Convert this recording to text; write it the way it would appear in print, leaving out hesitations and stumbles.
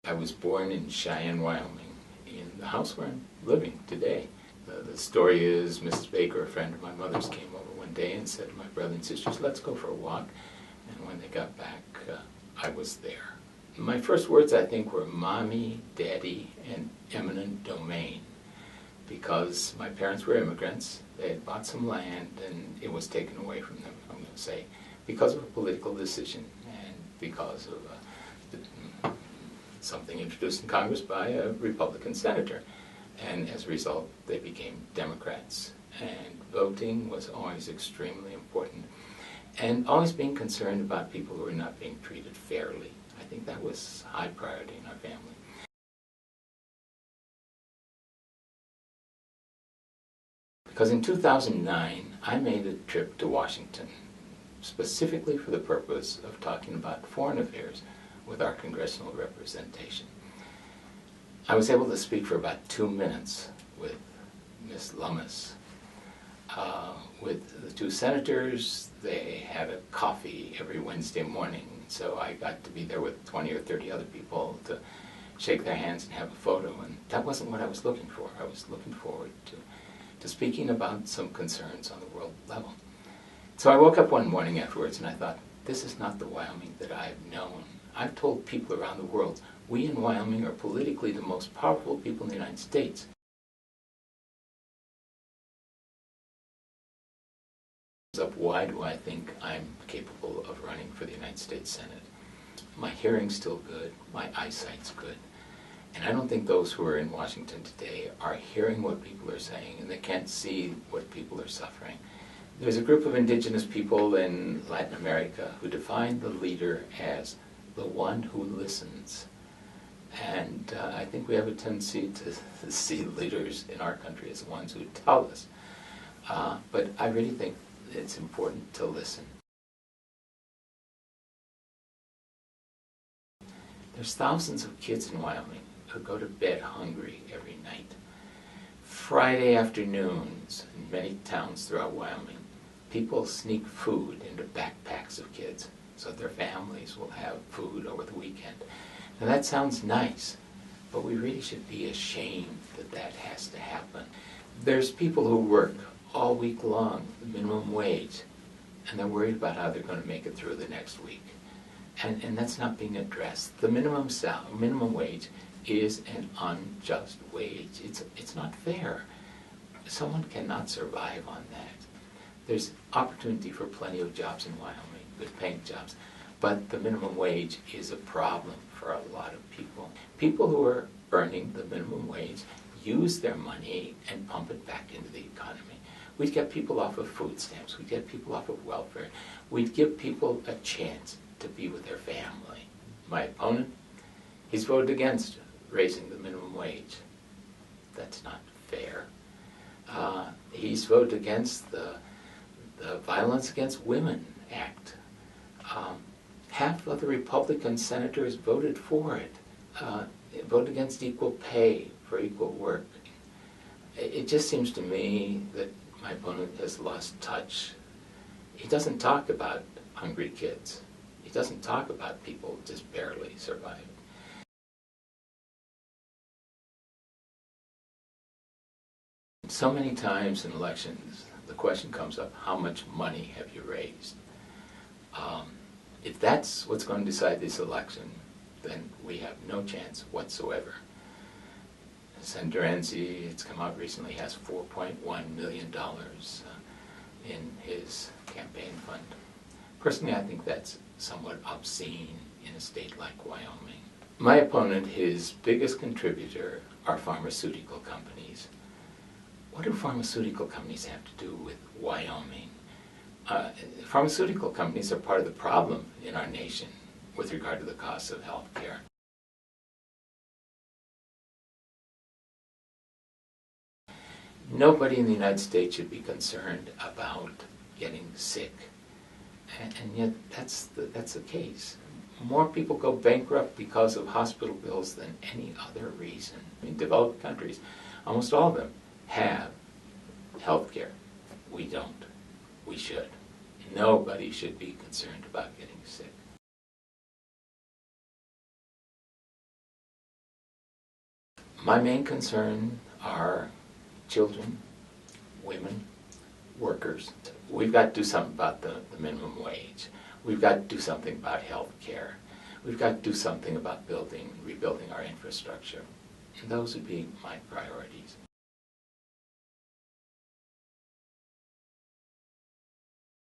I was born in Cheyenne, Wyoming, in the house where I'm living today. The story is Mrs. Baker, a friend of my mother's, came over one day and said to my brother and sisters, "Let's go for a walk." And when they got back, I was there. My first words, I think, were mommy, daddy, and eminent domain, because my parents were immigrants. They had bought some land and it was taken away from them, I'm going to say, because of a political decision and because of something introduced in Congress by a Republican senator. And as a result, they became Democrats. And voting was always extremely important. And always being concerned about people who were not being treated fairly. I think that was high priority in our family. Because in 2009, I made a trip to Washington, specifically for the purpose of talking about foreign affairs with our congressional representation. I was able to speak for about 2 minutes with Ms. Lummis. With the two senators, they had a coffee every Wednesday morning, so I got to be there with 20 or 30 other people to shake their hands and have a photo, and that wasn't what I was looking for. I was looking forward to speaking about some concerns on the world level. So I woke up one morning afterwards and I thought, this is not the Wyoming that I've known. I've told people around the world, we in Wyoming are politically the most powerful people in the United States. Why do I think I'm capable of running for the United States Senate? My hearing's still good, my eyesight's good, and I don't think those who are in Washington today are hearing what people are saying, and they can't see what people are suffering. There's a group of indigenous people in Latin America who define the leader as the one who listens. And I think we have a tendency to see leaders in our country as the ones who tell us. But I really think it's important to listen. There's thousands of kids in Wyoming who go to bed hungry every night. Friday afternoons in many towns throughout Wyoming, people sneak food into backpacks of kids so their families will have food over the weekend. Now that sounds nice, but we really should be ashamed that that has to happen. There's people who work all week long, the minimum wage, and they're worried about how they're going to make it through the next week. And that's not being addressed. The minimum wage is an unjust wage. It's not fair. Someone cannot survive on that. There's opportunity for plenty of jobs in Wyoming, good paying jobs, but the minimum wage is a problem for a lot of people. People who are earning the minimum wage use their money and pump it back into the economy. We'd get people off of food stamps. We'd get people off of welfare. We'd give people a chance to be with their family. My opponent, he's voted against raising the minimum wage. That's not fair. He's voted against the Violence Against Women Act. Half of the Republican senators voted for it. Voted against equal pay for equal work. It just seems to me that my opponent has lost touch. He doesn't talk about hungry kids. He doesn't talk about people just barely surviving. So many times in elections, the question comes up, how much money have you raised? If that's what's going to decide this election, then we have no chance whatsoever. Senator Enzi, it's come out recently, has $4.1 million in his campaign fund. Personally, I think that's somewhat obscene in a state like Wyoming. My opponent, his biggest contributor, are pharmaceutical companies. What do pharmaceutical companies have to do with Wyoming? Pharmaceutical companies are part of the problem in our nation with regard to the cost of health care. Nobody in the United States should be concerned about getting sick, and yet that's the case. More people go bankrupt because of hospital bills than any other reason. In developed countries, almost all of them have health care. We don't. We should. Nobody should be concerned about getting sick. My main concern are children, women, workers. We've got to do something about the minimum wage. We've got to do something about health care. We've got to do something about rebuilding our infrastructure. And those would be my priorities.